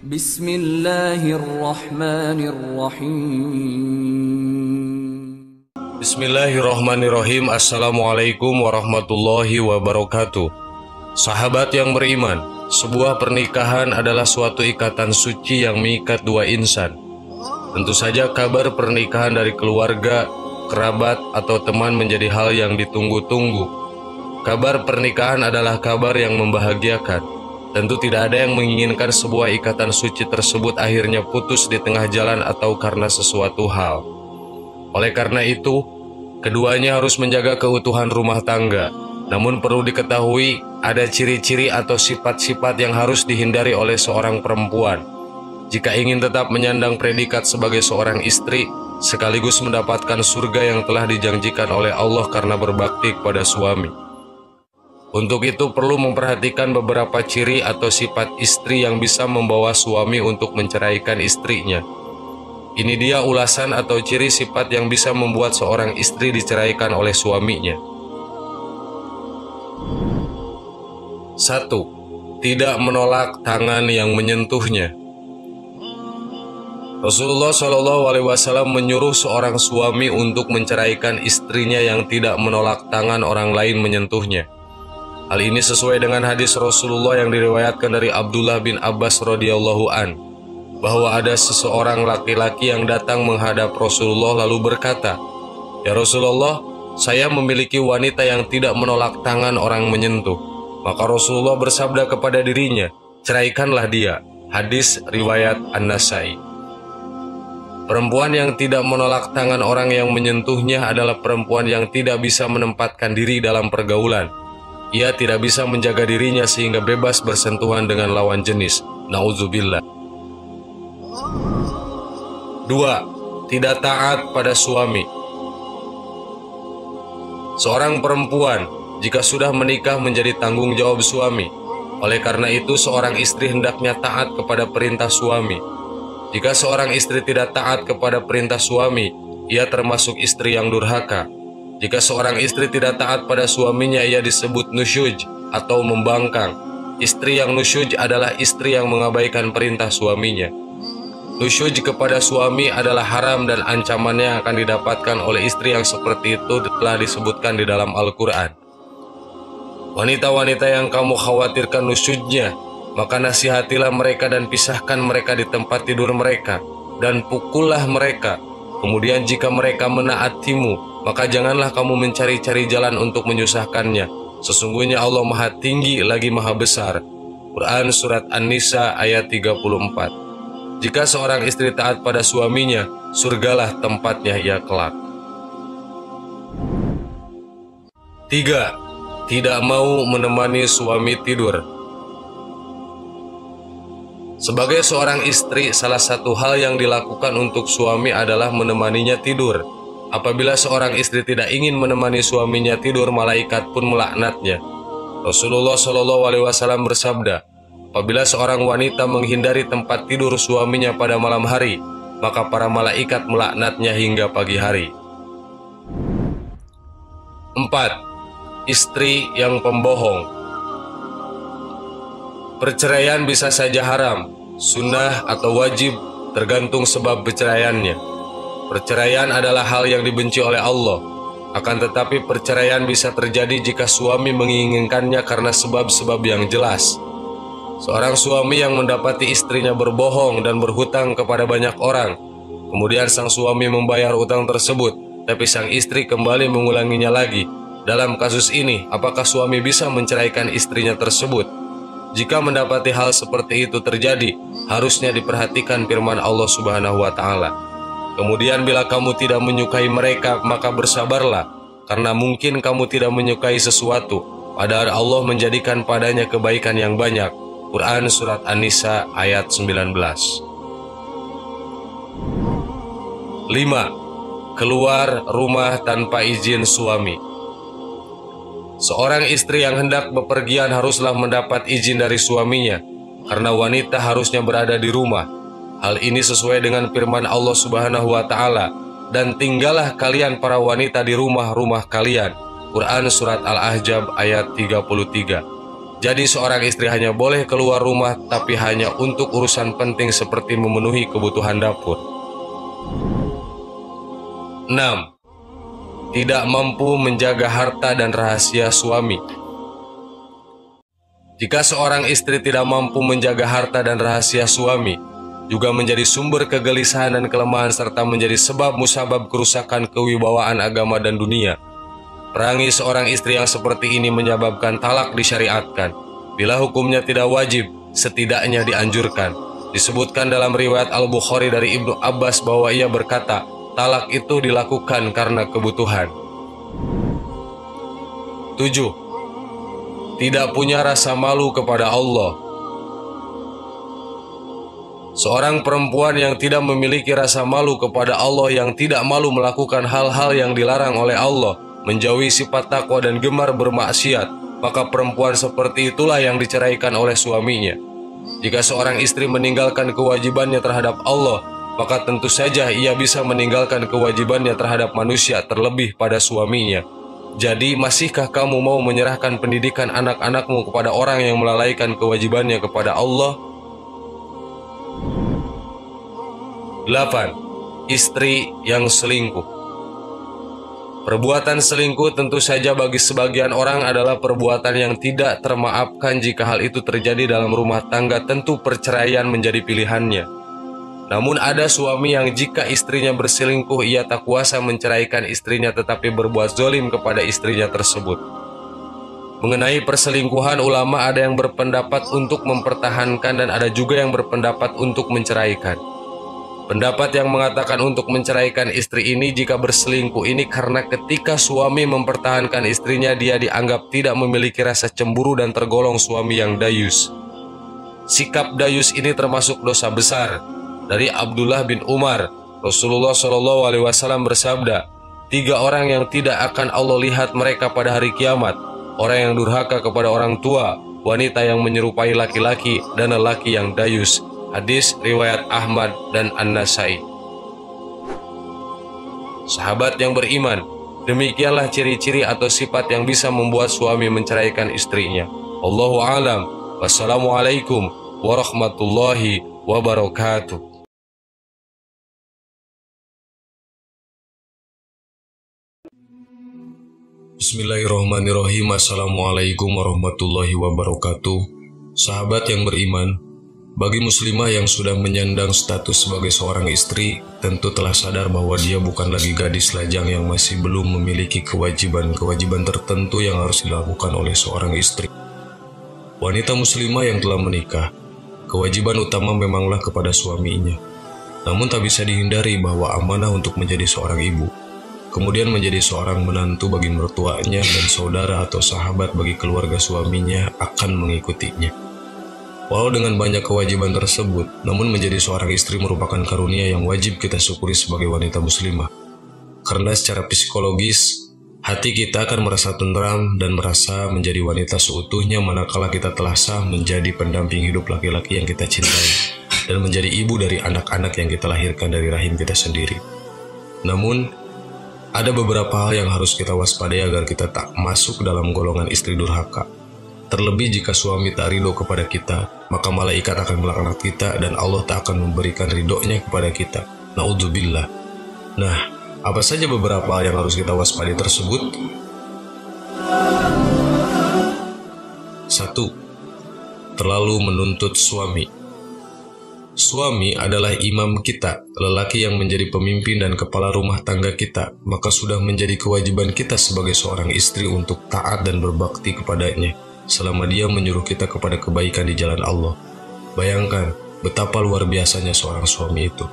Bismillahirrahmanirrahim. Bismillahirrahmanirrahim. Assalamualaikum warahmatullahi wabarakatuh. Sahabat yang beriman, sebuah pernikahan adalah suatu ikatan suci yang mengikat dua insan. Tentu saja kabar pernikahan dari keluarga, kerabat, atau teman menjadi hal yang ditunggu-tunggu. Kabar pernikahan adalah kabar yang membahagiakan. Tentu tidak ada yang menginginkan sebuah ikatan suci tersebut akhirnya putus di tengah jalan atau karena sesuatu hal. Oleh karena itu, keduanya harus menjaga keutuhan rumah tangga. Namun perlu diketahui, ada ciri-ciri atau sifat-sifat yang harus dihindari oleh seorang perempuan jika ingin tetap menyandang predikat sebagai seorang istri, sekaligus mendapatkan surga yang telah dijanjikan oleh Allah karena berbakti kepada suami. Untuk itu perlu memperhatikan beberapa ciri atau sifat istri yang bisa membawa suami untuk menceraikan istrinya. Ini dia ulasan atau ciri sifat yang bisa membuat seorang istri diceraikan oleh suaminya. 1. Tidak menolak tangan yang menyentuhnya. Rasulullah SAW menyuruh seorang suami untuk menceraikan istrinya yang tidak menolak tangan orang lain menyentuhnya. Hal ini sesuai dengan hadis Rasulullah yang diriwayatkan dari Abdullah bin Abbas radhiyallahu an, bahwa ada seseorang laki-laki yang datang menghadap Rasulullah lalu berkata, "Ya Rasulullah, saya memiliki wanita yang tidak menolak tangan orang menyentuh." Maka Rasulullah bersabda kepada dirinya, "Ceraikanlah dia." Hadis riwayat An-Nasai. Perempuan yang tidak menolak tangan orang yang menyentuhnya adalah perempuan yang tidak bisa menempatkan diri dalam pergaulan. Ia tidak bisa menjaga dirinya sehingga bebas bersentuhan dengan lawan jenis. Nauzubillah. 2. Tidak taat pada suami. Seorang perempuan jika sudah menikah menjadi tanggung jawab suami. Oleh karena itu seorang istri hendaknya taat kepada perintah suami. Jika seorang istri tidak taat kepada perintah suami, ia termasuk istri yang durhaka. Jika seorang istri tidak taat pada suaminya, ia disebut nusyuj atau membangkang. Istri yang nusyuj adalah istri yang mengabaikan perintah suaminya. Nusyuj kepada suami adalah haram dan ancamannya akan didapatkan oleh istri yang seperti itu telah disebutkan di dalam Al-Quran. Wanita-wanita yang kamu khawatirkan nusyujnya, maka nasihatilah mereka dan pisahkan mereka di tempat tidur mereka, dan pukullah mereka. Kemudian jika mereka menaatimu, maka janganlah kamu mencari-cari jalan untuk menyusahkannya. Sesungguhnya Allah Maha Tinggi lagi Maha Besar. Quran Surat An-Nisa ayat 34. Jika seorang istri taat pada suaminya, surgalah tempatnya ia kelak. 3. Tidak mau menemani suami tidur. Sebagai seorang istri, salah satu hal yang dilakukan untuk suami adalah menemaninya tidur. Apabila seorang istri tidak ingin menemani suaminya tidur, malaikat pun melaknatnya. Rasulullah SAW bersabda, apabila seorang wanita menghindari tempat tidur suaminya pada malam hari, maka para malaikat melaknatnya hingga pagi hari. 4. Istri yang pembohong. Perceraian bisa saja haram, sunnah atau wajib, tergantung sebab perceraiannya. Perceraian adalah hal yang dibenci oleh Allah. Akan tetapi perceraian bisa terjadi jika suami menginginkannya karena sebab-sebab yang jelas. Seorang suami yang mendapati istrinya berbohong dan berhutang kepada banyak orang, kemudian sang suami membayar utang tersebut, tapi sang istri kembali mengulanginya lagi. Dalam kasus ini, apakah suami bisa menceraikan istrinya tersebut? Jika mendapati hal seperti itu terjadi, harusnya diperhatikan firman Allah Subhanahu wa Ta'ala. Kemudian bila kamu tidak menyukai mereka, maka bersabarlah, karena mungkin kamu tidak menyukai sesuatu, padahal Allah menjadikan padanya kebaikan yang banyak. Quran Surat An-Nisa ayat 19. 5. Keluar rumah tanpa izin suami. Seorang istri yang hendak bepergian haruslah mendapat izin dari suaminya, karena wanita harusnya berada di rumah. Hal ini sesuai dengan firman Allah Subhanahu wa Ta'ala, dan tinggallah kalian para wanita di rumah-rumah kalian. Quran Surat Al-Ahzab ayat 33. Jadi seorang istri hanya boleh keluar rumah tapi hanya untuk urusan penting seperti memenuhi kebutuhan dapur. 6. Tidak mampu menjaga harta dan rahasia suami. Jika seorang istri tidak mampu menjaga harta dan rahasia suami, juga menjadi sumber kegelisahan dan kelemahan serta menjadi sebab musabab kerusakan kewibawaan agama dan dunia. Perangi seorang istri yang seperti ini menyebabkan talak disyariatkan. Bila hukumnya tidak wajib, setidaknya dianjurkan. Disebutkan dalam riwayat Al-Bukhari dari Ibnu Abbas bahwa ia berkata, talak itu dilakukan karena kebutuhan. 7. Tidak punya rasa malu kepada Allah. Seorang perempuan yang tidak memiliki rasa malu kepada Allah, yang tidak malu melakukan hal-hal yang dilarang oleh Allah, menjauhi sifat takwa dan gemar bermaksiat, maka perempuan seperti itulah yang diceraikan oleh suaminya. Jika seorang istri meninggalkan kewajibannya terhadap Allah, maka tentu saja ia bisa meninggalkan kewajibannya terhadap manusia, terlebih pada suaminya. Jadi, masihkah kamu mau menyerahkan pendidikan anak-anakmu kepada orang yang melalaikan kewajibannya kepada Allah? 8. Istri yang selingkuh. Perbuatan selingkuh tentu saja bagi sebagian orang adalah perbuatan yang tidak termaafkan. Jika hal itu terjadi dalam rumah tangga, tentu perceraian menjadi pilihannya. Namun ada suami yang jika istrinya berselingkuh, ia tak kuasa menceraikan istrinya tetapi berbuat zalim kepada istrinya tersebut. Mengenai perselingkuhan, ulama ada yang berpendapat untuk mempertahankan dan ada juga yang berpendapat untuk menceraikan. Pendapat yang mengatakan untuk menceraikan istri ini jika berselingkuh ini karena ketika suami mempertahankan istrinya, dia dianggap tidak memiliki rasa cemburu dan tergolong suami yang dayus. Sikap dayus ini termasuk dosa besar. Dari Abdullah bin Umar, Rasulullah SAW bersabda, 3 orang yang tidak akan Allah lihat mereka pada hari kiamat: orang yang durhaka kepada orang tua, wanita yang menyerupai laki-laki, dan lelaki yang dayus. Hadis riwayat Ahmad dan An-Nasai. Sahabat yang beriman, demikianlah ciri-ciri atau sifat yang bisa membuat suami menceraikan istrinya. Allahu a'lam. Wassalamualaikum warahmatullahi wabarakatuh. Bismillahirrahmanirrahim. Assalamualaikum warahmatullahi wabarakatuh. Sahabat yang beriman, bagi muslimah yang sudah menyandang status sebagai seorang istri, tentu telah sadar bahwa dia bukan lagi gadis lajang yang masih belum memiliki kewajiban tertentu yang harus dilakukan oleh seorang istri. Wanita muslimah yang telah menikah, kewajiban utama memanglah kepada suaminya. Namun tak bisa dihindari bahwa amanah untuk menjadi seorang ibu, kemudian menjadi seorang menantu bagi mertuanya dan saudara atau sahabat bagi keluarga suaminya akan mengikutinya. Walau dengan banyak kewajiban tersebut, namun menjadi seorang istri merupakan karunia yang wajib kita syukuri sebagai wanita muslimah. Karena secara psikologis, hati kita akan merasa tentram dan merasa menjadi wanita seutuhnya manakala kita telah sah menjadi pendamping hidup laki-laki yang kita cintai dan menjadi ibu dari anak-anak yang kita lahirkan dari rahim kita sendiri. Namun, ada beberapa hal yang harus kita waspadai agar kita tak masuk dalam golongan istri durhaka. Terlebih jika suami tak ridho kepada kita, maka malaikat akan melaknat kita dan Allah tak akan memberikan ridhonya kepada kita. Naudzubillah. Nah, apa saja beberapa hal yang harus kita waspadai tersebut? 1. Terlalu menuntut suami. Suami adalah imam kita, lelaki yang menjadi pemimpin dan kepala rumah tangga kita, maka sudah menjadi kewajiban kita sebagai seorang istri untuk taat dan berbakti kepadanya selama dia menyuruh kita kepada kebaikan di jalan Allah. Bayangkan betapa luar biasanya seorang suami itu.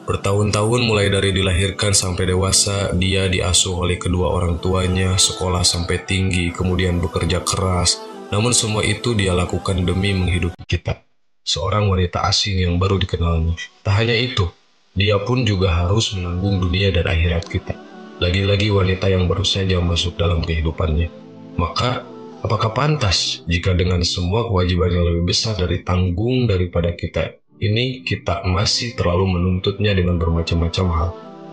Bertahun-tahun mulai dari dilahirkan sampai dewasa, dia diasuh oleh kedua orang tuanya, sekolah sampai tinggi, kemudian bekerja keras. Namun semua itu dia lakukan demi menghidupi kita, seorang wanita asing yang baru dikenalnya. Tak hanya itu, dia pun juga harus menanggung dunia dan akhirat kita. Lagi-lagi wanita yang baru saja masuk dalam kehidupannya. Maka apakah pantas jika dengan semua kewajiban yang lebih besar dari tanggung daripada kita ini, kita masih terlalu menuntutnya dengan bermacam-macam hal,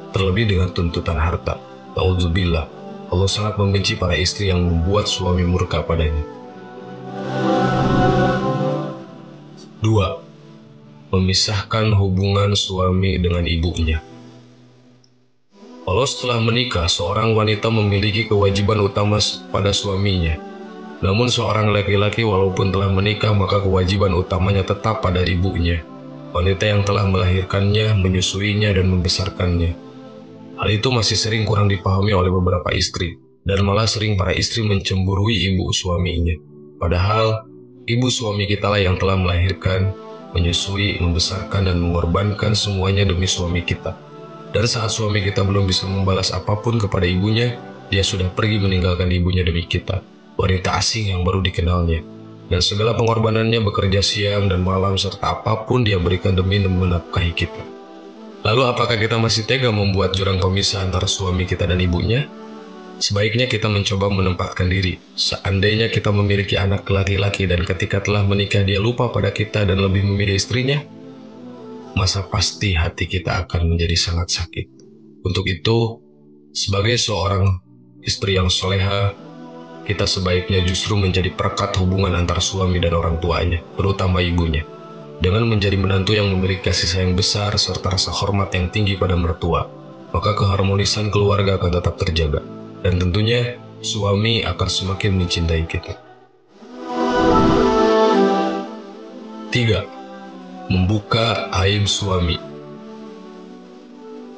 terlebih dengan tuntutan harta? Naudzubillah. Allah sangat membenci para istri yang membuat suami murka padanya. 2. Memisahkan hubungan suami dengan ibunya. Kalau setelah menikah, seorang wanita memiliki kewajiban utama pada suaminya. Namun seorang laki-laki walaupun telah menikah, maka kewajiban utamanya tetap pada ibunya, wanita yang telah melahirkannya, menyusuinya, dan membesarkannya. Hal itu masih sering kurang dipahami oleh beberapa istri, dan malah sering para istri mencemburui ibu suaminya. Padahal, ibu suami kita lah yang telah melahirkan, menyusui, membesarkan, dan mengorbankan semuanya demi suami kita. Dan saat suami kita belum bisa membalas apapun kepada ibunya, dia sudah pergi meninggalkan ibunya demi kita, wanita asing yang baru dikenalnya. Dan segala pengorbanannya bekerja siang dan malam serta apapun dia berikan demi menafkahi kita. Lalu apakah kita masih tega membuat jurang pemisah antara suami kita dan ibunya? Sebaiknya kita mencoba menempatkan diri. Seandainya kita memiliki anak laki-laki dan ketika telah menikah dia lupa pada kita dan lebih memilih istrinya, masa pasti hati kita akan menjadi sangat sakit. Untuk itu, sebagai seorang istri yang soleha, kita sebaiknya justru menjadi perekat hubungan antara suami dan orang tuanya, terutama ibunya, dengan menjadi menantu yang memiliki kasih sayang besar serta rasa hormat yang tinggi pada mertua. Maka keharmonisan keluarga akan tetap terjaga, dan tentunya suami akan semakin mencintai kita. 3. Membuka aib suami.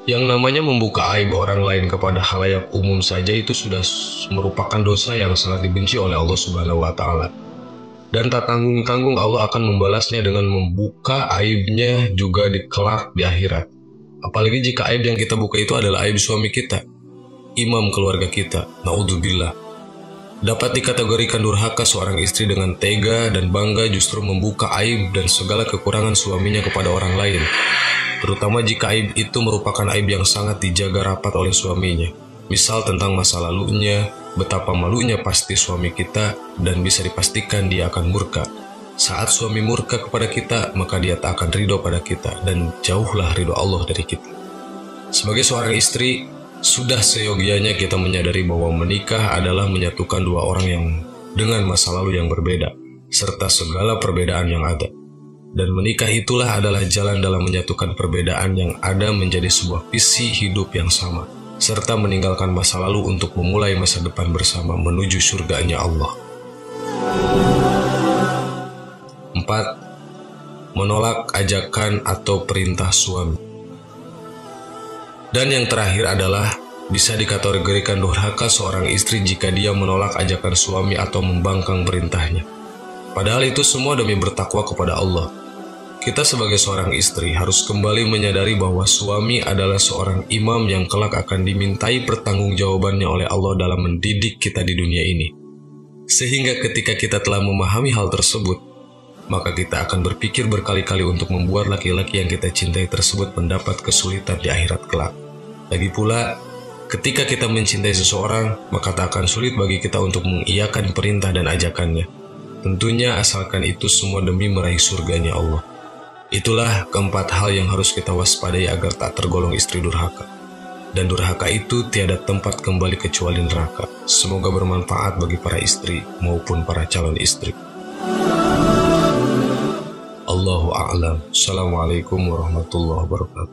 Yang namanya membuka aib orang lain kepada khalayak umum saja itu sudah merupakan dosa yang sangat dibenci oleh Allah Subhanahu wa Ta'ala. Dan tak tanggung-tanggung Allah akan membalasnya dengan membuka aibnya juga di kelak di akhirat. Apalagi jika aib yang kita buka itu adalah aib suami kita, imam keluarga kita, naudzubillah. Dapat dikategorikan durhaka seorang istri dengan tega dan bangga justru membuka aib dan segala kekurangan suaminya kepada orang lain, terutama jika aib itu merupakan aib yang sangat dijaga rapat oleh suaminya. Misal tentang masa lalunya, betapa malunya pasti suami kita dan bisa dipastikan dia akan murka. Saat suami murka kepada kita, maka dia tak akan ridho pada kita dan jauhlah ridho Allah dari kita. Sebagai seorang istri, sudah seyogianya kita menyadari bahwa menikah adalah menyatukan dua orang yang dengan masa lalu yang berbeda, serta segala perbedaan yang ada. Dan menikah itulah adalah jalan dalam menyatukan perbedaan yang ada menjadi sebuah visi hidup yang sama, serta meninggalkan masa lalu untuk memulai masa depan bersama menuju surganya Allah. 4. Menolak ajakan atau perintah suami. Dan yang terakhir adalah bisa dikategorikan durhaka seorang istri jika dia menolak ajakan suami atau membangkang perintahnya. Padahal itu semua demi bertakwa kepada Allah. Kita sebagai seorang istri harus kembali menyadari bahwa suami adalah seorang imam yang kelak akan dimintai pertanggungjawabannya oleh Allah dalam mendidik kita di dunia ini. Sehingga ketika kita telah memahami hal tersebut, maka kita akan berpikir berkali-kali untuk membuat laki-laki yang kita cintai tersebut mendapat kesulitan di akhirat kelak. Lagi pula, ketika kita mencintai seseorang, maka tak akan sulit bagi kita untuk mengiyakan perintah dan ajakannya. Tentunya asalkan itu semua demi meraih surganya Allah. Itulah keempat hal yang harus kita waspadai agar tak tergolong istri durhaka. Dan durhaka itu tiada tempat kembali kecuali neraka. Semoga bermanfaat bagi para istri maupun para calon istri. Allahu a'lam. Assalamualaikum warahmatullahi wabarakatuh.